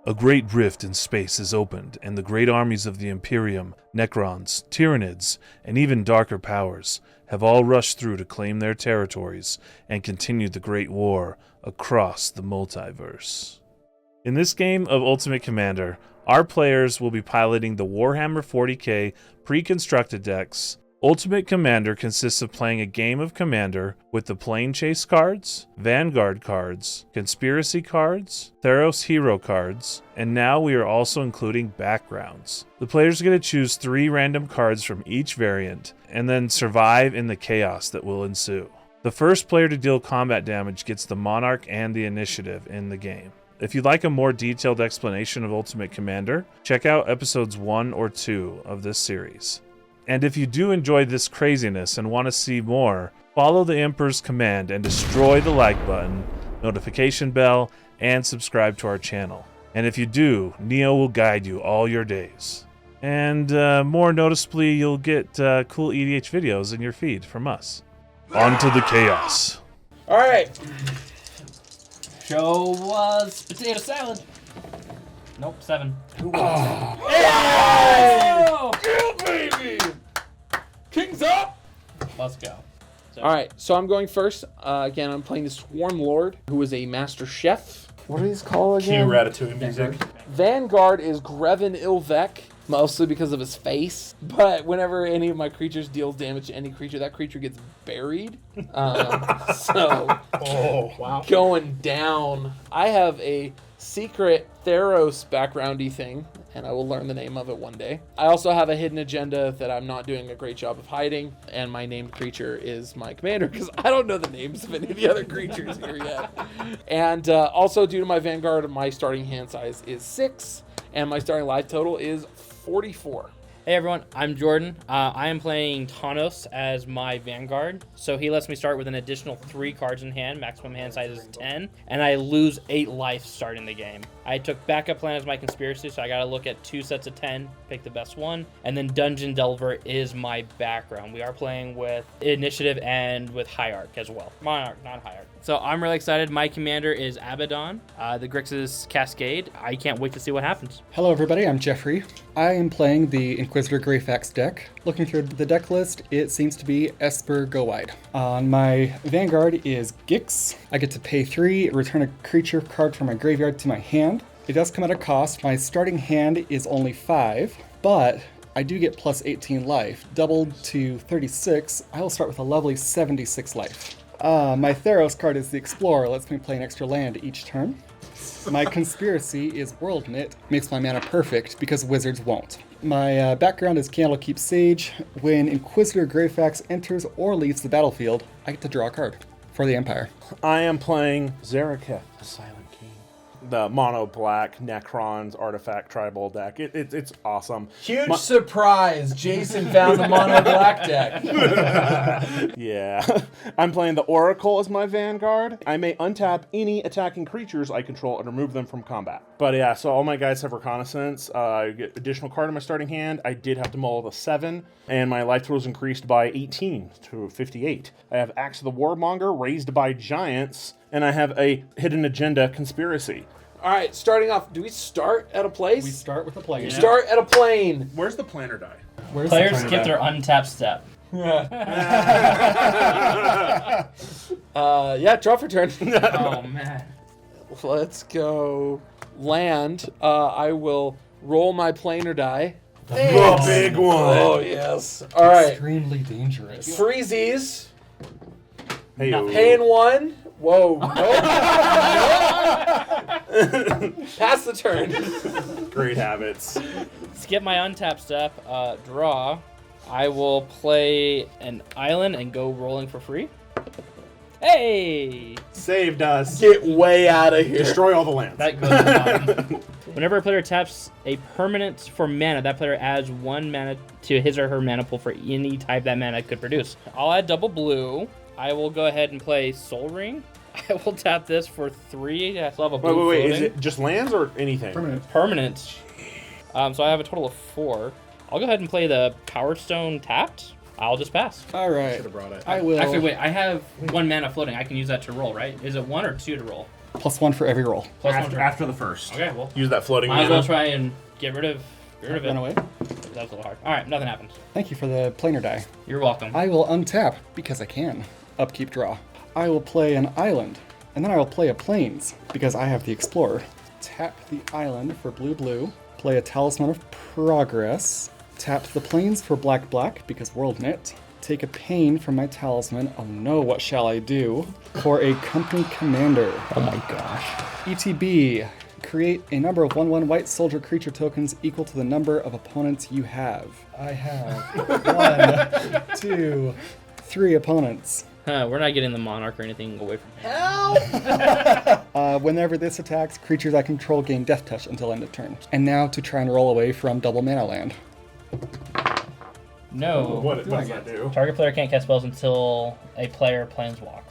A great rift in space is opened, and the great armies of the Imperium, Necrons, Tyranids, and even darker powers have all rushed through to claim their territories and continue the Great War across the multiverse. In this game of Ultimate Commander, our players will be piloting the Warhammer 40k pre-constructed decks. Ultimate Commander consists of playing a game of Commander with the Plane Chase cards, Vanguard cards, Conspiracy cards, Theros Hero cards, and now we are also including backgrounds. The players are going to choose 3 random cards from each variant, and then survive in the chaos that will ensue. The first player to deal combat damage gets the Monarch and the Initiative in the game. If you'd like a more detailed explanation of Ultimate Commander, check out episodes 1 or 2 of this series. And if you do enjoy this craziness and want to see more, follow the Emperor's command and destroy the like button, notification bell, and subscribe to our channel. And if you do, Neo will guide you all your days. And more noticeably, you'll get cool EDH videos in your feed from us. On to the chaos. All right. Show was potato salad. Nope, 7. Who won? Oh! Yeah, baby! King's up! Let's go. All right, so I'm going first. Again, I'm playing the Swarmlord, who is a master chef. What is he called again? Cue Ratatouille music. Vanguard is Greven Ilvek, mostly because of his face. But whenever any of my creatures deals damage to any creature, that creature gets buried. So, Oh, wow. going down. I have a secret Theros backgroundy thing, and I will learn the name of it one day. I also have a hidden agenda that I'm not doing a great job of hiding, and my named creature is my commander, because I don't know the names of any of the other creatures here yet. And also, due to my Vanguard, my starting hand size is 6, and my starting life total is 44. Hey everyone, I'm Jordan. I am playing Tanos as my Vanguard. So he lets me start with an additional 3 cards in hand. Maximum hand size is 10. And I lose 8 life starting the game. I took Backup Plan as my Conspiracy, so I gotta look at 2 sets of 10, pick the best one. And then Dungeon Delver is my background. We are playing with Initiative and with Hierarch as well. Monarch, not Hierarch. So I'm really excited. My commander is Abaddon, the Grixis Cascade. I can't wait to see what happens. Hello everybody, I'm Jeffrey. I am playing the Inquisitor Greyfax deck. Looking through the deck list, it seems to be Esper Go Wide. On my Vanguard is Gix. I get to pay 3, return a creature card from my graveyard to my hand. It does come at a cost. My starting hand is only 5, but I do get plus 18 life. Doubled to 36, I will start with a lovely 76 life. My Theros card is the Explorer, lets me play an extra land each turn. My Conspiracy is World Knit, makes my mana perfect because wizards won't. My background is Candlekeep Sage. When Inquisitor Greyfax enters or leaves the battlefield, I get to draw a card for the Empire. I am playing Szarekh, the Silent King. The mono black Necrons artifact tribal deck. It's awesome. Huge surprise! Jason found the mono black deck. Yeah. I'm playing the Oracle as my Vanguard. I may untap any attacking creatures I control and remove them from combat. But yeah, so all my guys have Reconnaissance. I get additional card in my starting hand. I did have to mull the 7, and my life total is increased by 18 to 58. I have Axe of the Warmonger raised by Giants, and I have a hidden agenda Conspiracy. All right, starting off, do we start at a place? We start with a plane. We start at a plane. Where's the planner die? Where's Players the get their untapped step. Yeah, draw for turn. Oh man. Let's go land. I will roll my planar die. The big one. Oh, yes. All right. Extremely dangerous. Freezies. Hey, Paying 1. Whoa. Nope. Pass the turn. Great habits. Skip my untap step, draw. I will play an island and go rolling for free. Hey! Saved us. Get way out of here. Destroy all the lands. That goes on. Whenever a player taps a permanent for mana, that player adds 1 mana to his or her mana pool for any type that mana could produce. I'll add double blue. I will go ahead and play Soul Ring. I will tap this for 3. I still have a blue Wait. Is floating. it just lands or anything? Permanent. So I have a total of 4. I'll go ahead and play the Power Stone tapped. I'll just pass. All right. Should have brought it. I will. Actually, wait. I have 1 mana floating. I can use that to roll, right? Is it 1 or 2 to roll? +1 for every roll. Plus one After, for- after the first. Okay, well, Use that floating might as well mana. try and get rid of it. Run away. That was a little hard. All right, nothing happens. Thank you for the planar die. You're welcome. I will untap because I can. Upkeep draw. I will play an island, and then I will play a plains because I have the explorer. Tap the island for blue. Play a talisman of progress. Tap the plains for black because world knit. Take a pain from my talisman. Oh no, what shall I do? For a company commander. Oh my gosh. ETB. Create a number of 1/1 white soldier creature tokens equal to the number of opponents you have. I have 1, 2, 3 opponents. We're not getting the monarch or anything away from him. Whenever this attacks, creatures I control gain death touch until end of turn. And now to try and roll away from double mana land. No. What does that do? Target player can't cast spells until a player planeswalks.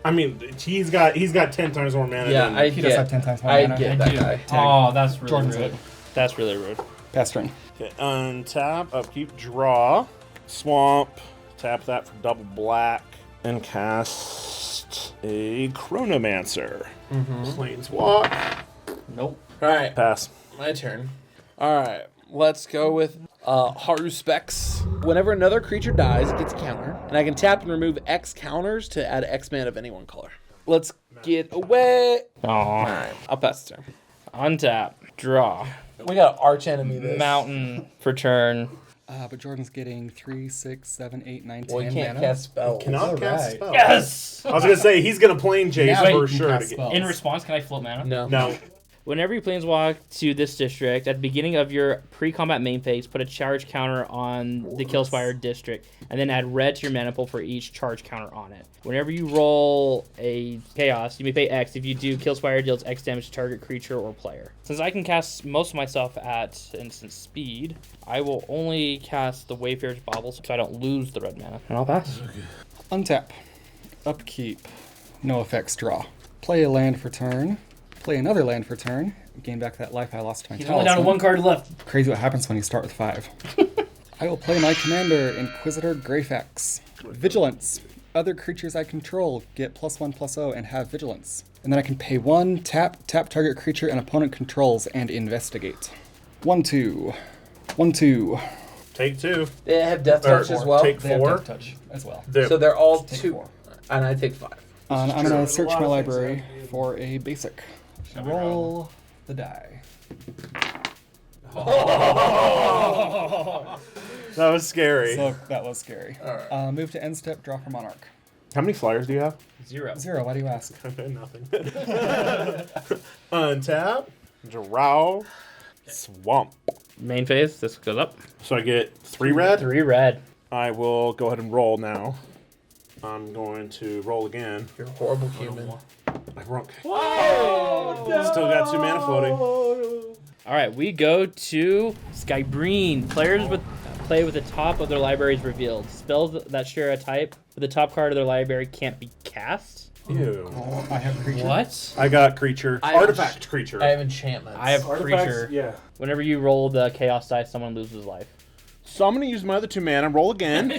I mean, he's got 10 times more mana Yeah, than He does have 10 times more I mana. get that guy. Oh, that's really Jordan's rude. it. That's really rude. Pass turn. Okay, untap, upkeep, draw, swamp, tap that for double black, and cast a Chronomancer. Planeswalk. Nope. All right, Pass. my turn. All right, let's go with Haru Specs. Whenever another creature dies, it gets a counter, and I can tap and remove X counters to add X mana of any one color. Let's get away. Aw. All right, I'll pass the turn. Untap. Draw. We got arch enemy this. Mountain for turn. But Jordan's getting 3, 6, 7, 8, 9, 10 Well, he can't mana. cast spells. Cannot cast right. spells. Yes! I was gonna say he's gonna plane chase Now for you can sure. cast To get, spells. In response, can I flip mana? No. no, Whenever you planeswalk to this district, at the beginning of your pre-combat main phase, put a charge counter on the Killspire district, and then add red to your mana pool for each charge counter on it. Whenever you roll a Chaos, you may pay X. If you do, Killspire deals X damage to target creature or player. Since I can cast most of my stuff at instant speed, I will only cast the Wayfarer's Bauble so I don't lose the red mana. And I'll pass. Untap. Upkeep. No effects draw. Play a land for turn. Play another land for turn. Gain back that life I lost to my He's only down to talisman. one card left. Crazy what happens when you start with 5. I will play my commander, Inquisitor Greyfax. Vigilance. Other creatures I control get +1/+0 and have vigilance. And then I can pay 1, tap target creature and opponent controls, and investigate. 1/2. 1/2. take 2. They have death touch as well. Take They have 4. death touch as well. So they're all Take 2. 4. And I take 5. I'm true. gonna There's a search lot my of things library that can be- for a basic. Roll the die. That was scary. So that was scary. Move to end step, draw for Monarch. How many flyers do you have? 0. 0, why do you ask? Okay, nothing. Untap, draw, swamp. Main phase, this goes up. So I get 3 red. 3 red. I will go ahead and roll now. I'm going to roll again. You're a horrible human. I roll. Still got 2 mana floating. All right, we go to Skybreen. Players play with the top of their libraries revealed. Spells that share a type with the top card of their library can't be cast. Ew. I have creature. What? I got creature. I have Artifact creature. I have enchantments. I have Artifacts, creature. yeah. Whenever you roll the chaos dice, someone loses life. So I'm going to use my other 2 mana, roll again.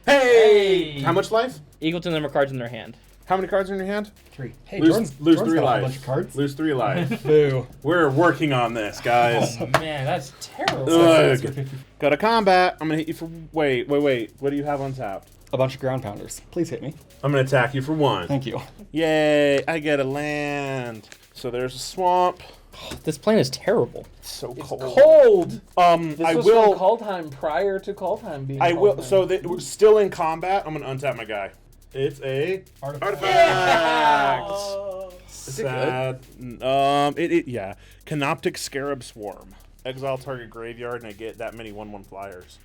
Hey! How much life? Equal to the number of cards in their hand. How many cards are in your hand? 3. Hey, Lose 3 got a life. bunch of cards. Lose 3 life. Boo. We're working on this, guys. Man, that's terrible. Ugh. Got a combat. I'm gonna hit you for. Wait. What do you have untapped? A bunch of ground pounders. Please hit me. I'm gonna attack you for 1. Thank you. Yay! I get a land. So there's a swamp. This plane is terrible. It's so cold. cold. This I was will. from call time prior to call time being. I call will. time. So that we're still in combat. I'm gonna untap my guy. It's a artifact. Is it good? Sad. Yeah. Canoptic Scarab Swarm. Exile target graveyard, and I get that many 1/1 flyers.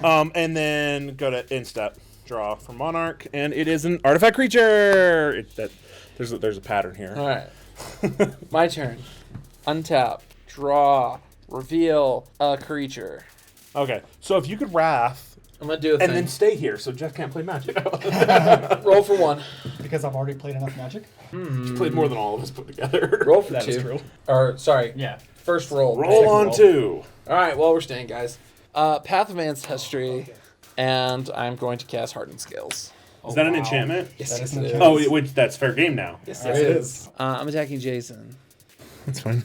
And then go to instep, draw for Monarch, and it is an artifact creature. There's a pattern here. All right. My turn. Untap. Draw. Reveal a creature. Okay, so if you could Wrath I'm gonna do a and thing. then stay here, so Jeff can't play Magic. Roll for 1. Because I've already played enough Magic. You played more than all of us put together. Roll for That 2. is true. Or sorry. Yeah. First roll. Roll Second on roll. 2. All right. Well, we're staying, guys. Path of Ancestry, and I'm going to cast Hardened Scales. Is that an enchantment? Yes, That is it an is. enchantment. Oh, which that's fair game now. Yes, Yes, it it is. is. I'm attacking Jason. That's fine.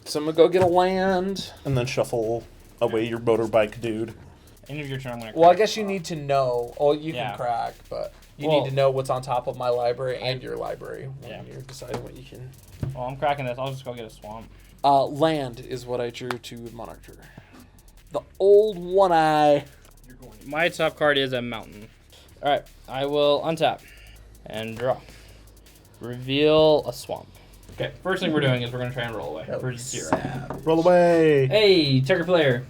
So I'm gonna go get a land. And then shuffle away your motorbike dude. End of your turn. I'm gonna Well, I crack. guess you need to know. Oh, you Yeah. can crack, but you Well- need to know what's on top of my library and your library when Yeah. you're deciding what you can. Well, I'm cracking this. I'll just go get a swamp. Land is what I drew to Monarch Drew. The old one eye. My top card is a mountain. All right, I will untap and draw. Reveal a swamp. Okay, first thing we're doing is we're gonna try and roll away for 0. Roll away. Hey, target player.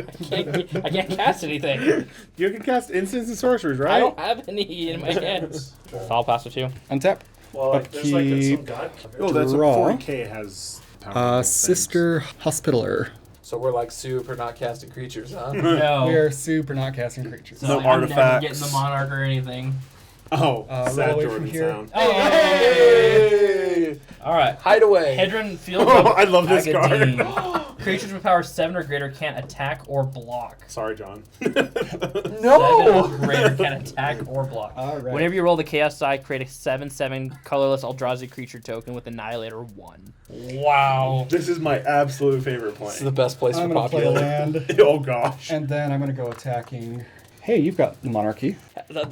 I can't cast anything. You can cast instants and sorcerers, I right? don't have any in my hands. So I'll pass it to you. Untap. Well, like, there's like some some Upkeep. god. Oh, that's what Draw. 40k has. powerful things. Sister Hospitaller. So we're like super not casting creatures, huh? No. We are super not casting creatures. So No I'm never artifacts. getting the monarch or anything. Oh, roll sad away from Jordan here. sound. Hey! All right. Hideaway. Hedron Field Oh, of I love this Abaddon. card. Creatures with power 7 or greater can't attack or block. Sorry, John. 7 No. or greater can attack or block. All right. Whenever you roll the Chaos die, create a 7/7 colorless Eldrazi creature token with Annihilator 1. Wow. This is my absolute favorite play. This is the best place I'm for gonna play a popular. land, Oh gosh. and then I'm gonna go attacking. Hey, you've got the monarchy.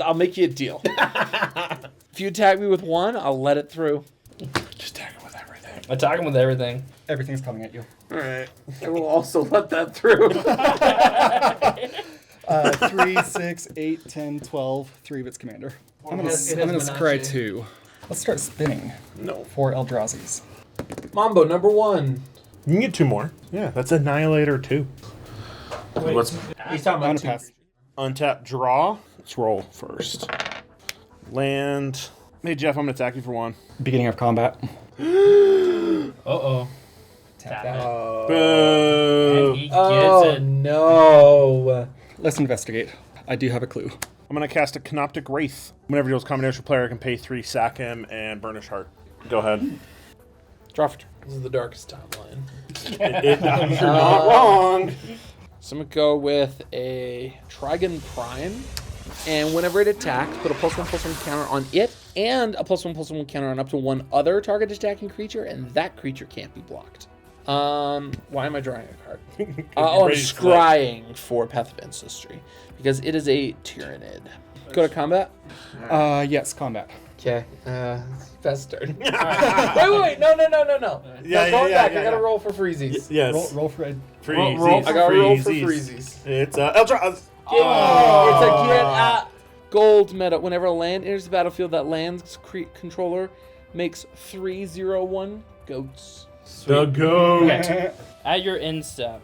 I'll make you a deal. If you attack me with 1, I'll let it through. Just tag him with everything. Attack him with everything. Everything's coming at you. All right. I will also let that through. 3, 6, 8, 10, 12, 3 of its commander. I'm gonna scry 2. Let's start spinning No. for Eldrazi's. Mambo number 1. You can get 2 more. Yeah, that's Annihilator 2. He's talking I'm about gonna 2. pass. Untap, draw. Let's roll first. Land. Hey Jeff, I'm gonna attack you for 1. Beginning of combat. Uh-oh. Tap Tap that. it. Boo. And he gets Oh it. no. Let's investigate. I do have a clue. I'm gonna cast a Canoptic Wraith. Whenever deals combination player, I can pay 3, sack him, and burnish heart. Go ahead. Draw for turn. This is the darkest timeline. You're not wrong. So I'm going to go with a Trigon Prime. And whenever it attacks, put a +1/+1 counter on it and a +1/+1 counter on up to 1 other target attacking creature, and that creature can't be blocked. Why am I drawing a card? I'm ready to play. scrying for Path of Ancestry because it is a Tyrannid. Go to combat. Yes, combat. Okay. Best turn. wait. No. Yeah, Going back. yeah, I gotta yeah. roll for freezies. Yes. Roll for a Freezies. roll I gotta roll for Freezies. freezies. It's Eldra. It's a get at gold meta. Whenever a land enters the battlefield, that land's controller makes 3/0/1 goats. The goat. Okay. At your end step,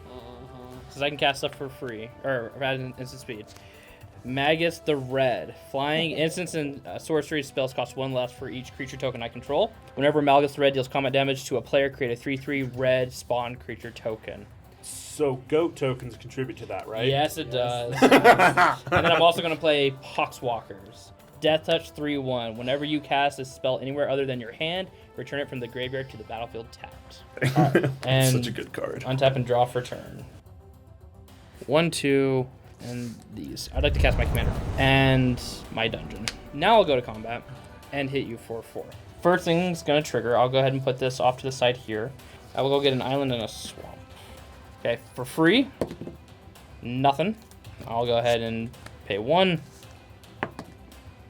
because I can cast stuff for free, or at an instant speed. Magus the Red. Flying instants and sorcery spells cost 1 less for each creature token I control. Whenever Magus the Red deals combat damage to a player, create a 3/3 red spawn creature token. So goat tokens contribute to that, right? Yes, it does. And then I'm also going to play Poxwalkers. Death Touch 3/1. Whenever you cast a spell anywhere other than your hand, return it from the graveyard to the battlefield tapped. And Such a good card. untap and draw for turn. 1, 2, and these. I'd like to cast my commander and my dungeon. Now I'll go to combat and hit you for 4. First thing's going to trigger. I'll go ahead and put this off to the side here. I will go get an island and a swamp. Okay, for free, nothing. I'll go ahead and pay 1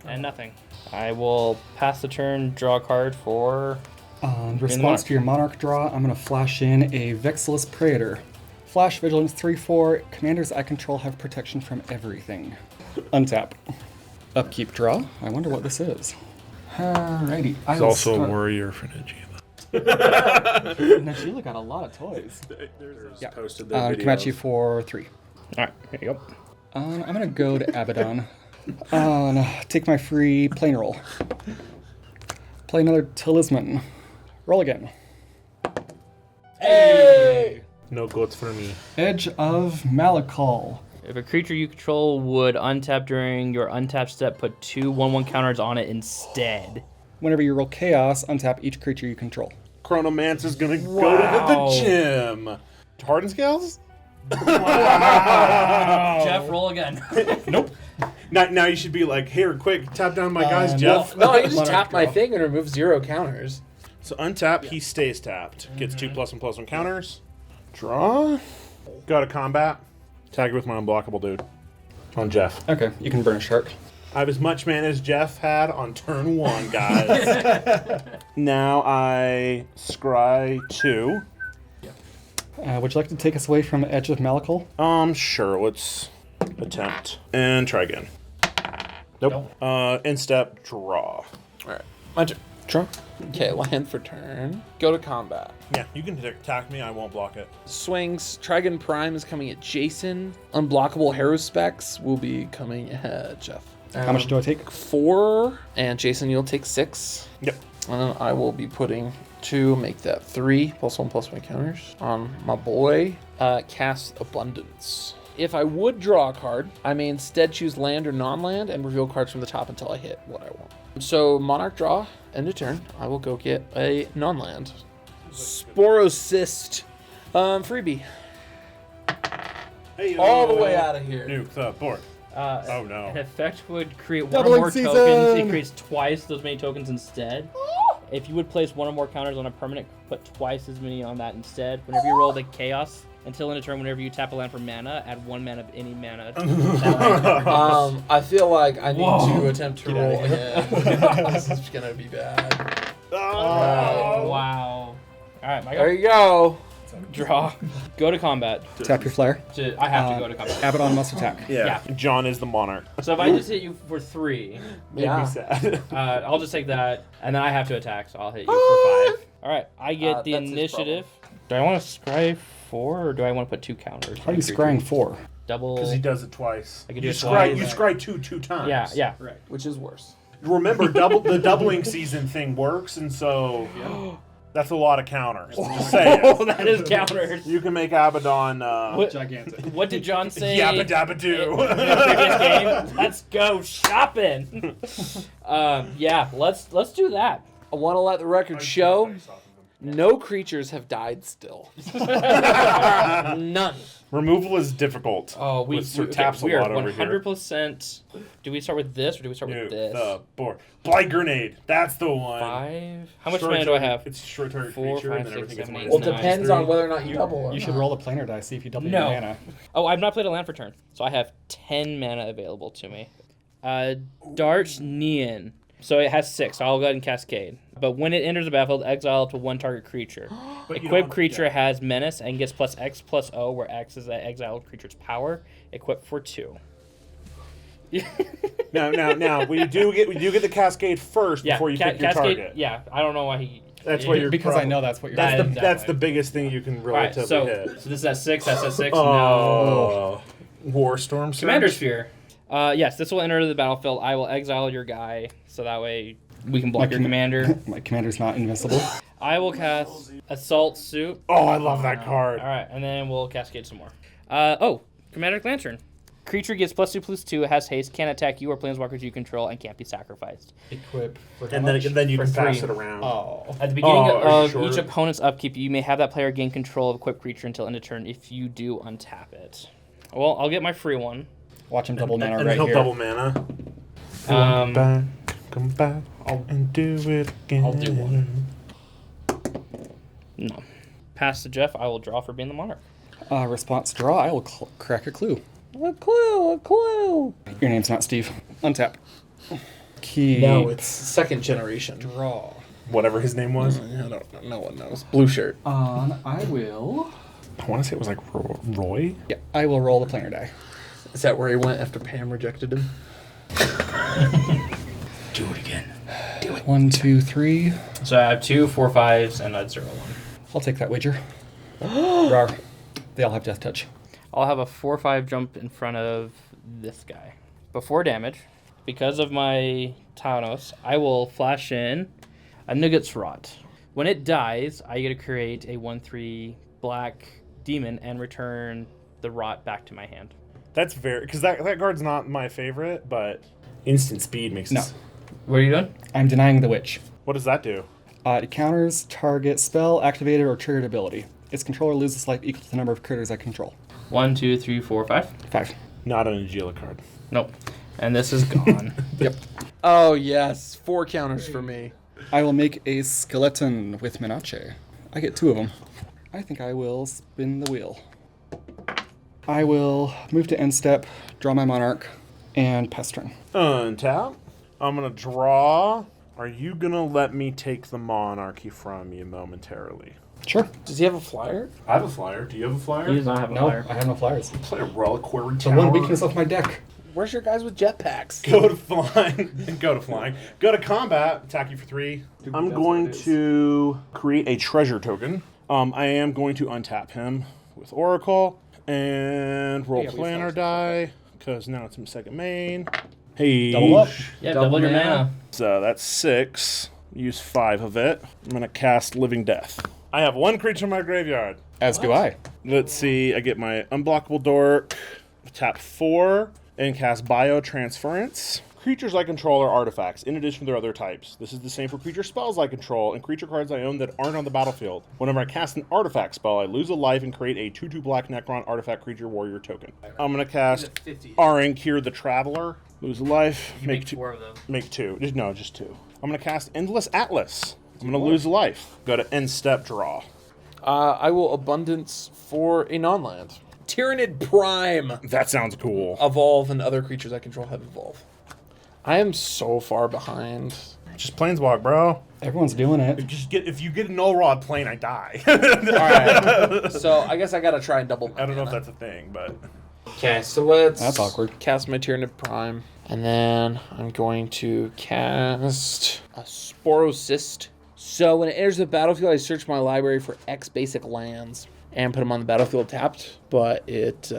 and nothing. I will pass the turn, draw a card for... In response to your Monarch draw, I'm going to flash in a Vexilus Praetor. Flash Vigilance 3/4. Commanders I control have protection from everything. Untap. Upkeep draw. I wonder what this is. Alrighty. He's also a warrior for Najila. Najila got a lot of toys. Yeah. Posted Come at you for 3. All right, here you go. I'm going to go to Abaddon. Take my free plane roll. Play another Talisman. Roll again. Hey! No goats for me. Edge of Malakal. If a creature you control would untap during your untap step, put 2 1/1 counters on it instead. Whenever you roll Chaos, untap each creature you control. Chronomancer's gonna go to the gym. Harden scales? Jeff, roll again. Nope. Now you should be like, here, quick, tap down my guys, Jeff. No, I can just Monarch tap my draw. thing and remove 0 counters. So untap, he stays tapped. Gets 2+1/+1 counters. Draw. Go to combat. Tag it with my unblockable dude. On Jeff. Okay, you can burn a shark. I have as much mana as Jeff had on turn 1, guys. Now I scry 2. Would you like to take us away from Edge of Malakal? Sure, let's attempt. And try again. Nope. Instep, draw. Alright, my turn. Draw. Okay, land for turn. Go to combat. Yeah, you can attack me, I won't block it. Swings. Trigon Prime is coming at Jason. Unblockable Hero Specs will be coming at Jeff. How much do I take? 4. And Jason, you'll take 6. Yep. And then I will be putting 2, make that 3, +1/+1 counters on my boy. Cast Abundance. If I would draw a card, I may instead choose land or non-land and reveal cards from the top until I hit what I want. So Monarch draw, end of turn. I will go get a non-land. Sporocyst. Freebie. Hey, All the way out of here. Nuke the board. Oh no. An effect would create one Doubling or more season! tokens. It creates twice those many tokens instead. If you would place one or more counters on a permanent, put twice as many on that instead. Whenever you roll the chaos, until end of turn, whenever you tap a land for mana, add 1 mana of any mana. To that land card. I feel like I need Whoa. to attempt to roll again. This is gonna be bad. Wow. All right, my There go. you go. Draw. Go to combat. Tap your flare. I have to go to combat. Abaddon must attack. Yeah. Yeah. John is the monarch. So if I just hit you for 3, Made me sad. I'll just take that, and then I have to attack, so I'll hit you for 5. All right, I get the that's his initiative. Do I want to scry 4, or do I want to put 2 counters? How are you scrying 4? Double. Because he does it twice. I could do you it scry, twice. you scry two times. Yeah. Which is worse? Remember, the doubling season thing works, and so that's a lot of counters. Just saying. Oh, that is counters. You can make Abaddon. Gigantic. What did John say? Yabba dabba in doo. the previous game? Let's go shopping. Yeah, let's do that. I want to let the record show no creatures have died still. None. Removal is difficult. Oh, we taps we a are lot over here. 100%. Do we start with this or do we start with this? The board. Blight Grenade. That's the one. 5. How much Short mana do I target- have? It's short target 4, creature, 5, and then 6, everything gets 7, minus Well, Nice. depends on whether or not you double or You should not. roll a planar die, see if you double No. your mana. Oh, I've not played a land for turn, so I have 10 mana available to me. Dart Neon. So it has 6, so I'll go ahead and cascade. But when it enters the battlefield, exile up to 1 target creature. But you Equipped don't- creature yeah. has menace and gets +X+O, where X is the exiled creature's power. Equipped for 2. Now we do get the cascade first Yeah, before you pick your cascade. target. Yeah, I don't know why he. That's what you're Because I know that's what you're That doing. is- That's the biggest thing you can All right, relatively so hit. this is at 6. That's at 6. No. Oh, Warstorm. Commander Sphere. Yes, this will enter the battlefield. I will exile your guy, so that way we can block your commander. My commander's not invincible. I will cast Assault Suit. Oh, I love that card. All right, and then we'll cascade some more. Commander Lantern. Creature gets +2/+2, has haste, can't attack you or planeswalkers you control, and can't be sacrificed. Equip for how And much? then you For can pass 3. it around. Oh. At the beginning Oh, are you of sure? each opponent's upkeep, you may have that player gain control of equipped creature until end of turn. If you do, untap it. Well, I'll get my free one. Watch him double mana And right he'll here. double mana. Come back, and do it again. I'll do one. No. Pass to Jeff. I will draw for being the monarch. Response draw. I will crack a clue. A clue. Your name's not Steve. Untap. Keep. No, it's second generation. draw. Whatever his name was. I don't know. No one knows. Blue shirt. I will. I want to say it was like Roy. Yeah, I will roll the planar die. Is that where he went after Pam rejected him? Do it again. 1, 2, 3. So I have 2 4 5s and a 0 1. I'll take that wager. Rawr. They all have death touch. I'll have a 4/5 jump in front of this guy. Before damage, because of my Taunos, I will flash in a Nugget's Rot. When it dies, I get to create a 1/3 black demon and return the Rot back to my hand. That's very because that card's not my favorite, but instant speed makes No. it. What are you doing? I'm denying the witch. What does that do? It counters target spell, activated, or triggered ability. Its controller loses life equal to the number of critters I control. 1 2 3 4 5. 5. Not an Agila card. Nope. And this is gone. Yep. Oh, yes. 4 counters for me. I will make a skeleton with Menace. I get 2 of them. I think I will spin the wheel. I will move to end step, draw my monarch, and pass turn. Untap. I'm going to draw. Are you going to let me take the monarchy from you momentarily? Sure. Does he have a flyer? I have a flyer. Do you have a flyer? He does not have a No, flyer. I have no flyers. Play a reliquary The tower. one weakness of my deck. Where's your guys with jetpacks? Go to flying. Go to flying. Go to combat. Attack you for 3. I'm going to create a treasure token. I am going to untap him with Oracle and roll planner die because now it's in second main. Hey. Double up. Yeah, double your mana. So that's 6. Use 5 of it. I'm going to cast Living Death. I have 1 creature in my graveyard. As do I. Let's see. I get my Unblockable Dork, tap 4, and cast Biotransference. Creatures I control are artifacts, in addition to their other types. This is the same for creature spells I control and creature cards I own that aren't on the battlefield. Whenever I cast an artifact spell, I lose a life and create a 2/2 black Necron artifact creature warrior token. I'm going to cast Arinkir the Traveler. Lose a life. Make two. 4 of those. Make 2. No, just 2. I'm going to cast Endless Atlas. I'm going to lose a life. Go to end step, draw. I will abundance for a non-land. Tyrannid Prime. That sounds cool. Evolve, and other creatures I control have evolve. I am so far behind. Just planeswalk, bro. Everyone's doing it. If you get a null rod plane, I die. All right. So I guess I gotta try and double. I don't know if that's a thing, but Okay, so let's. That's awkward. Cast my Tyrannid Prime, and then I'm going to cast a Sporocyst. So when it enters the battlefield, I search my library for X basic lands and put them on the battlefield tapped, but it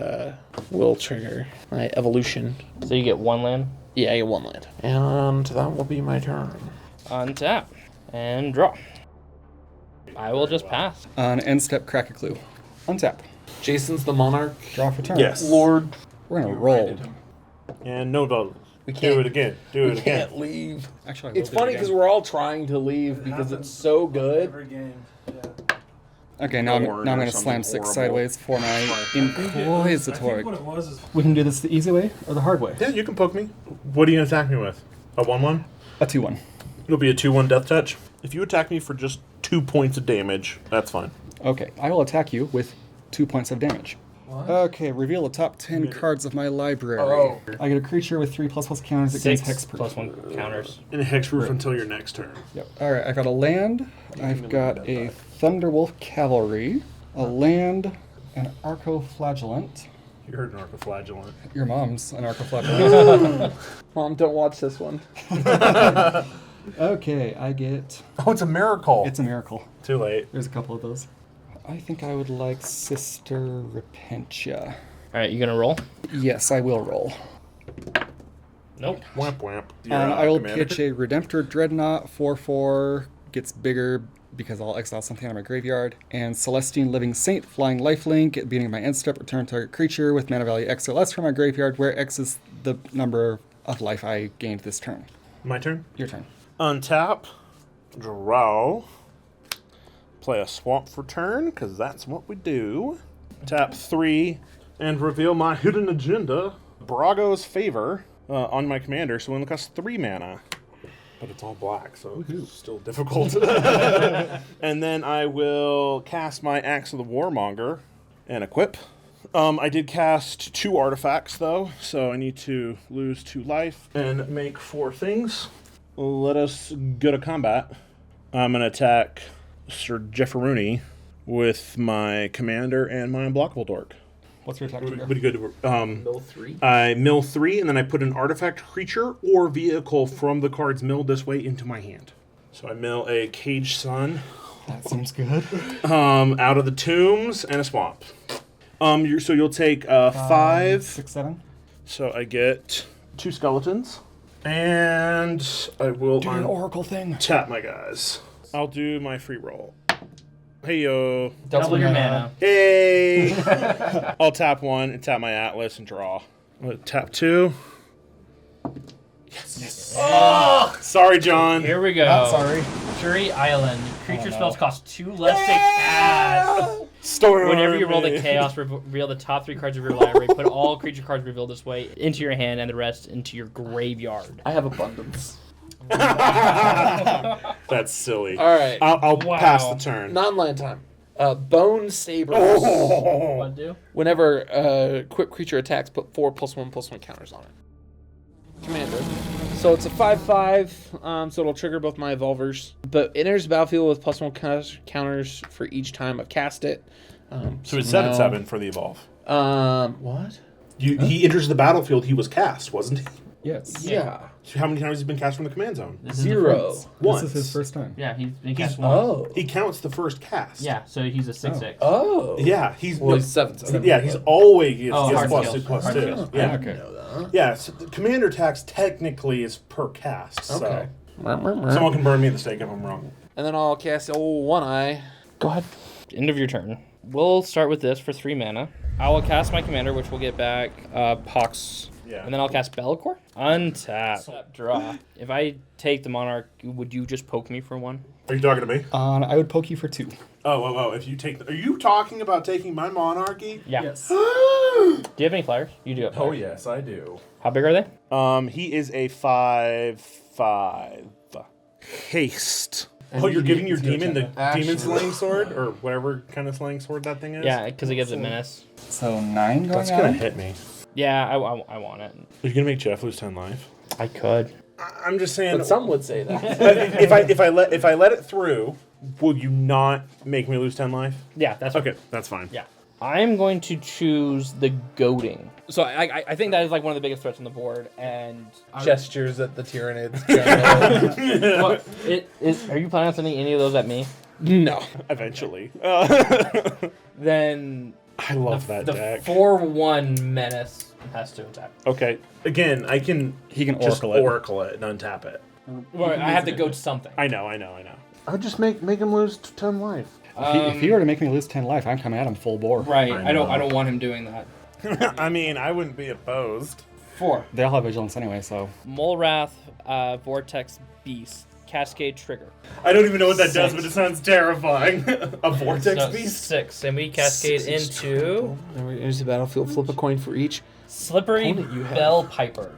will trigger my evolution. So you get 1 land. Yeah, I get 1 land. And that will be my turn. Untap. And draw. I will just pass. On end step, crack a clue. Untap. Jason's the Monarch. Draw for turn. yes. Lord. We're gonna roll. And no vote. We Do it again. Do it We again. can't leave. Actually, I will It's do it funny again. because we're all trying to leave because it's so good. Okay, now I'm Or gonna something slam 6 horrible. sideways for my Inquisitor. it was is We can do this the easy way or the hard way. Yeah, you can poke me. What are you going to attack me with? A 1/1? A 2/1. It'll be a 2/1 death touch. If you attack me for just 2 points of damage, that's fine. Okay, I will attack you with 2 points of damage. Okay, reveal the top 10 cards of my library. Oh. I get a creature with 3/++ counters 6 against hexproof. plus 1 counters. And a hexproof until your next turn. Yep. Alright, I've got a land, I've got a Thunderwolf Cavalry, a land, an Arcoflagellant. You heard an Arcoflagellant. Your mom's an Arcoflagellant. Mom, don't watch this one. Okay, I get... Oh, it's a miracle. It's a miracle. Too late. There's a couple of those. I think I would like Sister Repentia. Alright, you gonna roll? Yes, I will roll. Nope. Whamp whamp. I will pitch a Redemptor Dreadnought 4/4, gets bigger because I'll exile something out of my graveyard. And Celestine Living Saint, Flying Lifelink, at the beginning of my end step, return target creature with mana value X or less from my graveyard, where X is the number of life I gained this turn. My turn. Your turn. Untap. Draw. Play a swamp for turn, because that's what we do. Tap 3, and reveal my hidden agenda, Brago's Favor, on my commander, so it only costs 3 mana. But it's all black, so it's still difficult. And then I will cast my Axe of the Warmonger and equip. I did cast 2 artifacts, though, so I need to lose 2 life and make 4 things. Let us go to combat. I'm going to attack Sir Jefferoony with my commander and my unblockable dork. What's your attack trigger? Pretty good. Mill 3. I mill 3, and then I put an artifact creature or vehicle from the cards milled this way into my hand. So I mill a Cage Sun That seems good. out of the tombs and a swamp. So you'll take 5. 6, 7. So I get 2 skeletons, and I will Do an oracle thing. tap my guys. I'll do my free roll. Hey yo. Double your mana. Hey! I'll tap 1 and tap my Atlas and draw. Tap 2. Yes. Oh! Sorry, John. Here we go. Not sorry. Shuri Island. Creature spells cost 2 less to cast. Story. Whenever you roll the chaos, reveal the top 3 cards of your library. Put all creature cards revealed this way into your hand and the rest into your graveyard. I have abundance. That's silly. All right. I'll pass the turn. Non-land time. Bone Sabers. What do? Whenever a equipped creature attacks, put 4 +1/+1 counters on it. Commander. So it's a 5/5, so it'll trigger both my evolvers. But it enters the battlefield with +1 counters for each time I've cast it. So it's 7/7 for the evolve. What? He enters the battlefield. He was cast, wasn't he? Yes. Yeah. So how many times has he been cast from the command zone? This is the 0. first. Once. This is his first time. Yeah, he's been cast once. Oh. He counts the first cast. Yeah, so he's a 6/6. Oh. Yeah, he's Well, he's 7/7. Yeah, he's always gets hard plus skills. 2 plus Hard 2. skills. Yeah, Okay. yeah. So the commander tax technically is per cast. So Okay. someone can burn me at the stake if I'm wrong. And then I'll cast old One Eye. Go ahead. End of your turn. We'll start with this for 3 mana. I will cast my commander, which will get back Pox. Yeah. And then I'll cast Bellicor. Untap. Draw. If I take the Monarch, would you just poke me for 1? Are you talking to me? I would poke you for 2. Oh. If you take, are you talking about taking my monarchy? Yeah. Yes. Do you have any flyers? You do have Oh flyers. yes, I do. How big are they? He is a 5/5 haste. Oh, you're giving your demon the demon slaying sword, or whatever kind of slaying sword that thing is. Yeah, because it gives it menace. So 9 going That's gonna on. hit me. Yeah, I want it. Are you gonna make Jeff lose 10 life? I could. I'm just saying. But some would say that. if I let it through, will you not make me lose 10 life? Yeah, that's Okay, that's fine. Yeah. I'm going to choose the goading. So I think that is like one of the biggest threats on the board, and Gestures at the Tyranids. well, it is. Are you planning on sending any of those at me? No. Eventually. Then I love that the deck. 4/1 menace has to attack. Okay. Again, I can He can just oracle it. oracle it and untap it. Well, I have to goad something. I know. I would just make him lose 10 life. If he were to make me lose 10 life, I'm coming at him full bore. Right. I I don't know. want him doing that. I mean, I wouldn't be opposed. 4. They all have vigilance anyway, so. Molrath, Vortex Beast, Cascade Trigger. I don't even know what that does, 6. but it sounds terrifying. A vortex So, beast? 6, and we cascade into Enters the battlefield. Flip a coin for each. Slippery Opponent you have. Bell Piper.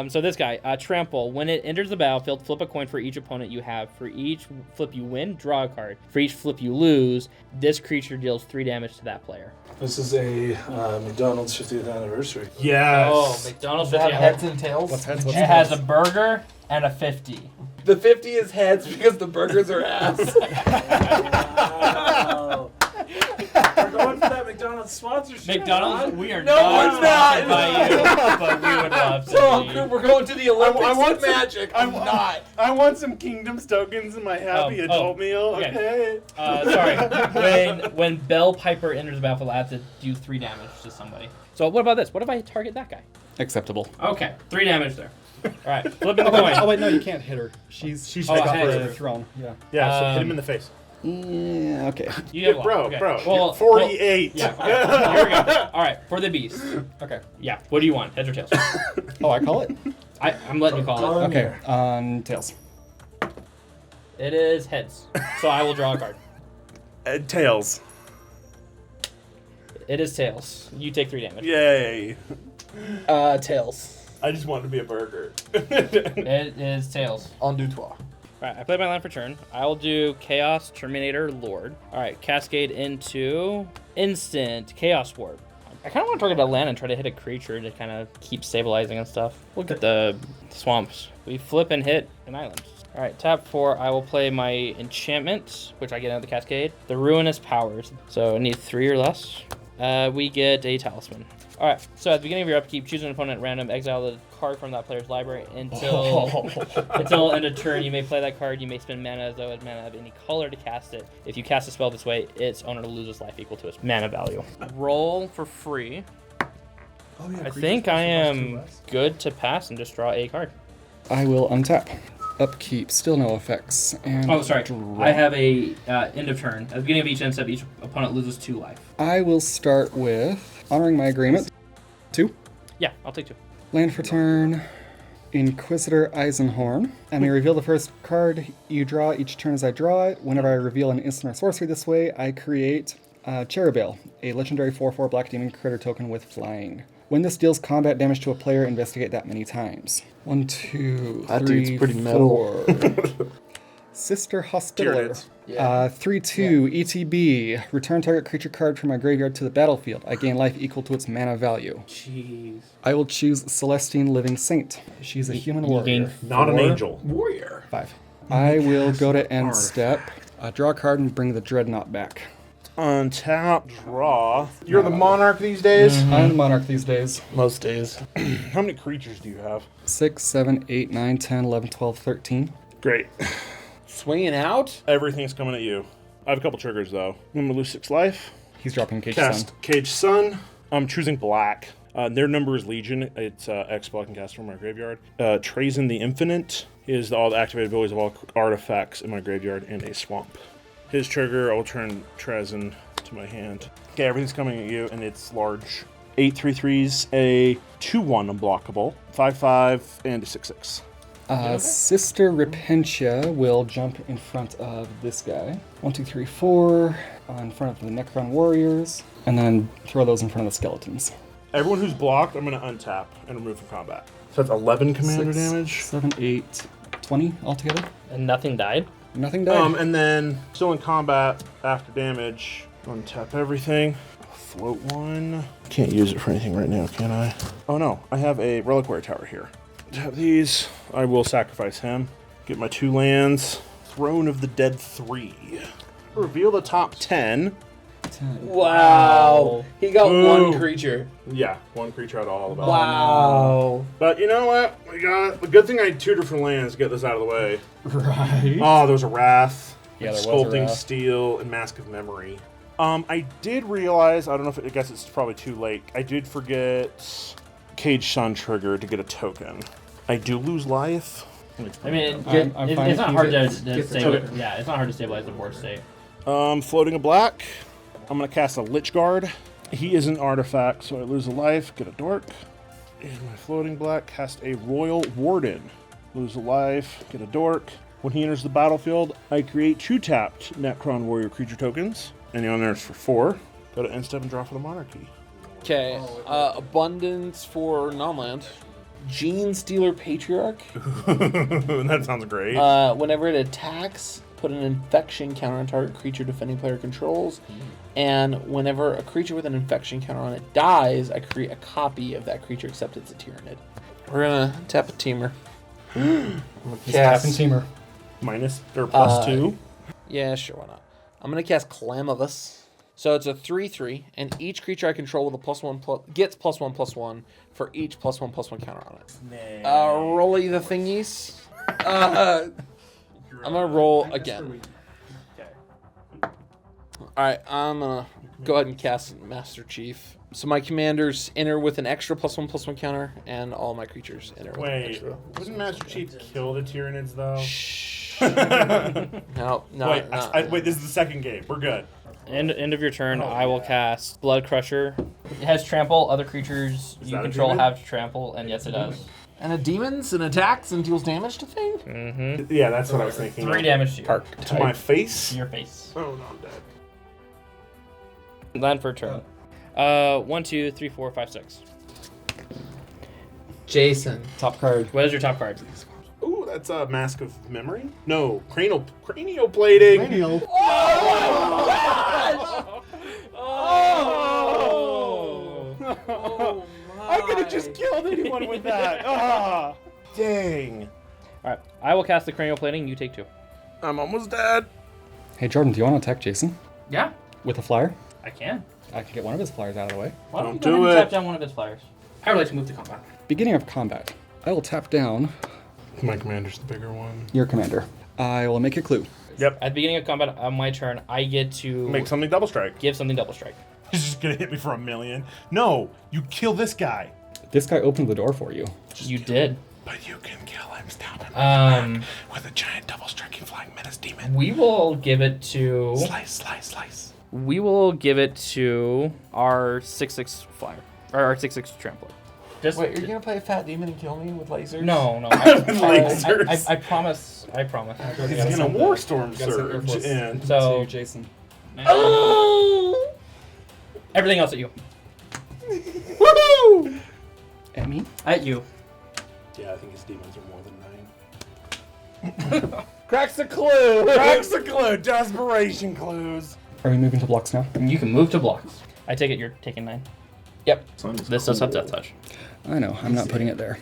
So this guy, Trample. When it enters the battlefield, flip a coin for each opponent you have. For each flip you win, draw a card. For each flip you lose, this creature deals 3 damage to that player. This is a McDonald's 50th anniversary. Yes. Oh, McDonald's Does it have 50. heads and tails? What's heads? What's It has a burger and a 50. The 50 is heads because the burgers are ass. We're going for that McDonald's sponsorship. McDonald's, we are No, not we're not. sponsored by you, but we would love to. So we're going to the Olympics I want with magic. I'm not. I want some Kingdoms tokens in my happy adult meal. okay. Okay. Sorry. When Bell Piper enters the battlefield, I have to do 3 damage to somebody. So what about this? What if I target that guy? Acceptable. Okay, 3 damage there. All right, flipping the coin. Oh, wait, no, you can't hit her. She's Oh, up head. for the throne. Yeah. Yeah, so hit him in the face. Yeah, okay. You have Bro, okay. bro. Well, 48. yeah. Okay, here we go. All right, for the beast. Okay. Yeah. What do you want? Heads or tails? Oh, I call it? I'm letting you call it. Okay, on tails. It is heads. So I will draw a card. Tails. It is tails. You take 3 damage. Yay. Tails. I just wanted to be a burger. It is tails. En du toit. Alright, I played my land for turn. I will do Chaos Terminator Lord. Alright, cascade into instant Chaos Warp. I kind of want to target a land and try to hit a creature to kind of keep stabilizing and stuff. Look at the swamps. We flip and hit an island. Alright, tap 4. I will play my enchantment, which I get out of the cascade. The Ruinous Powers. So I need 3 or less. We get a talisman. Alright, so at the beginning of your upkeep, choose an opponent at random, exile the card from that player's library until end of turn. You may play that card. You may spend mana as though it's mana of any color to cast it. If you cast a spell this way, its owner loses life equal to its mana value. Roll for free. Oh, yeah, I think I am good to pass and just draw a card. I will untap. Upkeep, still no effects. And Oh, sorry. draw. I have a end of turn. At the beginning of each end step, each opponent loses 2 life. I will start with honoring my agreement. 2. Yeah, I'll take 2. Land for turn. Inquisitor Eisenhorn. I may reveal the first card you draw each turn as I draw it. Whenever I reveal an instant or sorcery this way, I create Cherubale, a legendary 4/4 black demon critter token with flying. When this deals combat damage to a player, investigate that many times. 1, 2, That 3, dude's pretty metal. 4. Sister Hospitaller. Tyranids. 3/2 ETB. Return target creature card from my graveyard to the battlefield. I gain life equal to its mana value. Jeez. I will choose Celestine Living Saint. She's a human You warrior. gain Not an 4. angel. Warrior. 5. I will go to end Artifact. step, draw a card, and bring the Dreadnought back. Untap, draw. You're the monarch these days? I'm the Monarch these days. Most days. How many creatures do you have? 6, 7, 8, 9, 10, 11, 12, 13. Great. Swinging out? Everything's coming at you. I have a couple triggers, though. I'm going to lose 6 life. He's dropping Cage Cast Sun. Cage Sun. I'm choosing black. Their number is Legion. It's X spell I can cast from my graveyard. Trazyn the Infinite is all the activated abilities of all artifacts in my graveyard and a swamp. His trigger, I will turn Trazyn to my hand. Okay, everything's coming at you, and it's large. 8 3/3s, a 2/1 unblockable, 5/5, and a 6/6. Sister Repentia will jump in front of this guy. 1, 2, 3, 4. In front of the Necron Warriors. And then throw those in front of the skeletons. Everyone who's blocked, I'm going to untap and remove from combat. So that's 11 commander 6, damage. 7, 8, 20 altogether. And nothing died? Nothing died. And then still in combat after damage, untap everything. Float 1. Can't use it for anything right now, can I? Oh no, I have a reliquary tower here. Tap these. I will sacrifice him. Get my 2 lands. Throne of the Dead 3. Reveal the top 10. 10. Wow. He got Ooh. 1 creature. Yeah, 1 creature out of all of them. Wow. But you know what? We got the good thing I had 2 different lands to get this out of the way. Right. Oh, there was a Wrath. Yeah, there was a Sculpting Wrath. Steel and Mask of Memory. I did realize, I don't know if I guess it's probably too late. I did forget Cage Sun trigger to get a token. I do lose life. I mean, I'm fine it's not if hard you to get the stabilize. token. Yeah, it's not hard to stabilize the board state. Floating a black. I'm gonna cast a Lich Guard. He is an artifact, so I lose a life, get a dork. And my floating black, cast a Royal Warden. Lose a life, get a dork. When he enters the battlefield, I create 2 tapped Necron Warrior creature tokens. And he enters for 4. Go to end step and draw for the Monarchy. Okay. Abundance for non-land. Gene Stealer Patriarch. That sounds great. Whenever it attacks, put an infection counter on target creature defending player controls. And whenever a creature with an infection counter on it dies, I create a copy of that creature except it's a Tyranid. We're gonna tap a teamer. He's tapping Teamer. Minus or plus 2. Yeah, sure, why not? I'm gonna cast Clamavus. So it's a 3/3, and each creature I control with a +1 gets +1/+1 for each +1/+1 counter on it. Rolly the thingies. I'm gonna roll again. Alright, I'm gonna go ahead and cast Master Chief. So my commanders enter with an extra +1/+1 counter, and all my creatures enter with an Wait, extra. wouldn't Master Chief kill the Tyranids though? Shh. No, Wait, wait, this is the second game. We're good. End of your turn, I will cast Blood Crusher. It has trample. Other creatures you that a control demon? have trample, and yes, it does. And a demons and attacks and deals damage to things? Mm-hmm. Yeah, that's what I was thinking. 3 damage to you. To my face? To your face. Oh, no, I'm dead. Land for a turn. 1, 2, 3, 4, 5, 6. Jason. Top card. What is your top card? Ooh, that's a Mask of Memory? No, cranial plating. Cranial. Oh I could have just killed anyone with that. Ah, dang. Alright, I will cast the cranial plating. You take 2. I'm almost dead. Hey, Jordan, do you want to attack Jason Yeah, with a flyer? I can. I can get one of his flyers out of the way. Why don't Don't you go do ahead and it. tap down one of his flyers? I would like to move to combat. Beginning of combat. I will tap down My commander's the bigger one. your commander. I will make a clue. Yep. At the beginning of combat on my turn, I get to Make something double strike. give something double strike. He's just gonna hit me for 1,000,000. No, you kill this guy. This guy opened the door for you. You did. But you can kill him, stab him with a giant double striking flying menace demon. We will give it to. Slice, slice, slice. We will give it to our 6/6 flyer, or our 6/6 trampler. Just Wait, you're gonna play a fat demon and kill me with lasers? No. Lasers. I promise. I promise. He's gonna war storm Gotta send Air surge Force in. So- to Jason. Everything else at you. Woohoo! At me? At you. Yeah, I think his demons are more than 9. Cracks the clue. Cracks the clue. Desperation clues. Are we moving to blocks now? You can move to blocks. I take it you're taking 9. Yep. This does have death touch. I know, I'm not putting it there.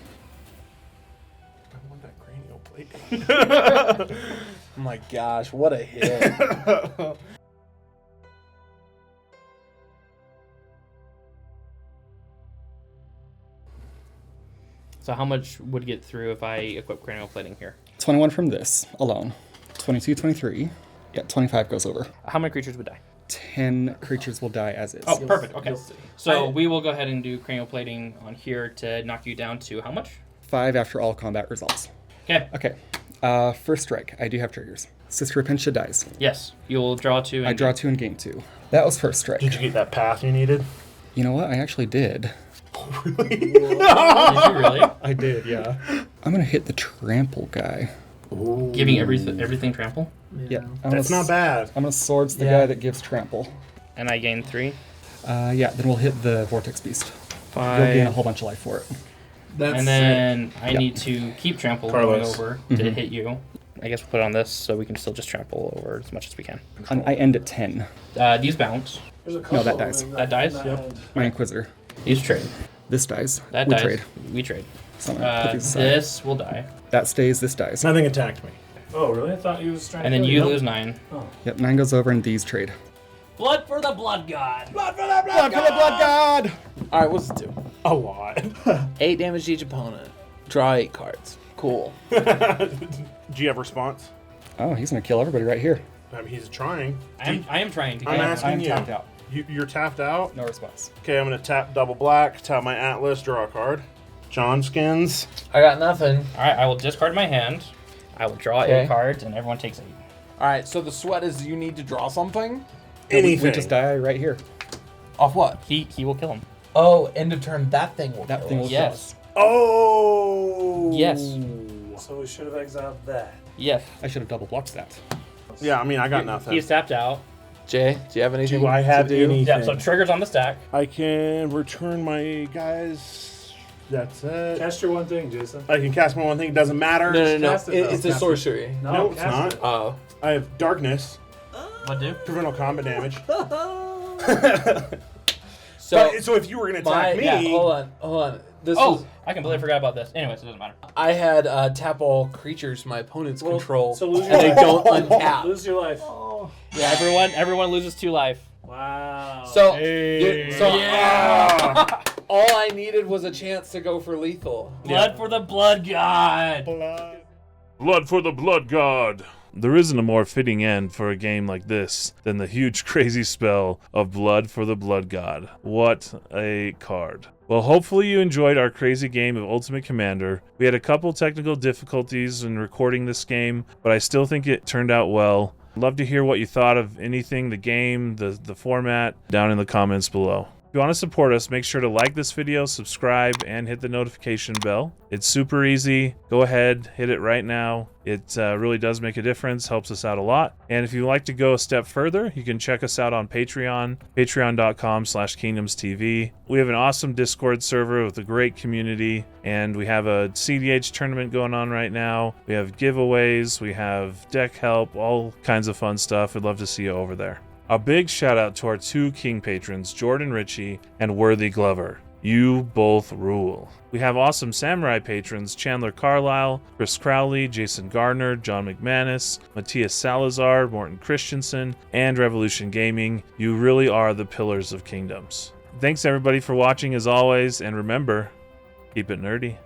I want that cranial plate. Oh my gosh, what a hit. So how much would get through if I equip cranial plating here? 21 from this alone. 22, 23. Yeah, 25 goes over. How many creatures would die? 10 creatures will die as is. Oh, perfect. Okay. You'll see. So we will go ahead and do cranial plating on here to knock you down to how much? 5 after all combat resolves. Okay. Okay. First strike. I do have triggers. Sister Repentia dies. Yes. You will draw 2. I draw 2 and gain 2. That was first strike. Did you get that path you needed? You know what? I actually did. Did you really? I did, yeah. I'm gonna hit the trample guy. Giving everything trample? Yeah. That's not bad. I'm gonna swords the Yeah. guy that gives trample. And I gain 3. Yeah, then we'll hit the vortex beast. 5. You'll gain a whole bunch of life for it. That's And then I Yeah. need to keep trample going Carlos. over to hit you. I guess we'll put it on this so we can still just trample over as much as we can. I end at 10. These bounce. There's a couple No, that of them dies. in That dies? behind. My Inquisitor. These trade. This dies. That we dies. trade. We trade. So I'm gonna put these aside. This will die. That stays, this dies. Nothing attacked me. Oh, really? I thought he was trying And to then kill you Nope. lose 9. Yep, 9 goes over and these trade. Blood for the blood god. Blood for the blood god! Alright, what's it do? A lot. 8 damage to each opponent. Draw 8 cards. Cool. Do you have response? Oh, he's gonna kill everybody right here. I mean, he's trying. I am trying to I'm get asking I'm you. tapped out. You're tapped out? No response. Okay, I'm going to tap double black, tap my Atlas, draw a card. John Skins. I got nothing. Alright, I will discard my hand. I will draw Okay. 8 cards and everyone takes 8. Alright, so the sweat is you need to draw something? Anything. We just die right here. Off what? He will kill him. Oh, end of turn, that thing will That kill thing us. will Yes. Oh! Yes. So we should have exiled that. Yes. I should have double blocked that. Yeah, I mean, I got nothing. He's tapped out. Jay, do you have anything? Do I have to do? anything? Yeah, so triggers on the stack. I can return my guys. That's it. Cast your one thing, Jason. I can cast my one thing. It doesn't matter. No. Cast it, though. It's a Cast it. sorcery. No, it's cast not. it. Oh. I have darkness. What do? Prevent all combat damage. So, so if you were going to my, attack me. yeah, hold on. This Oh, was, I completely forgot about this. Anyways, it doesn't matter. I had tap all creatures my opponents Well, control, so lose and they your don't life. untap. Lose your life. Yeah, everyone loses 2 life. Wow. So, Hey. all I needed was a chance to go for lethal. Blood for the blood god. Blood for the blood god. There isn't a more fitting end for a game like this than the huge crazy spell of Blood for the Blood God. What a card. Well, hopefully you enjoyed our crazy game of Ultimate Commander. We had a couple technical difficulties in recording this game, but I still think it turned out well. Love to hear what you thought of anything, the game, the format, down in the comments below. If you want to support us, make sure to like this video, subscribe, and hit the notification bell. It's super easy. Go ahead, hit it right now. It really does make a difference, helps us out a lot. And if you'd like to go a step further, you can check us out on Patreon, patreon.com/KingdomsTV. We have an awesome Discord server with a great community, and we have a CDH tournament going on right now. We have giveaways, we have deck help, all kinds of fun stuff. We'd love to see you over there. A big shout out to our 2 King patrons, Jordan Ritchie and Worthy Glover. You both rule. We have awesome Samurai patrons, Chandler Carlisle, Chris Crowley, Jason Gardner, John McManus, Matthias Salazar, Morton Christensen, and Revolution Gaming. You really are the pillars of Kingdoms. Thanks everybody for watching as always, and remember, keep it nerdy.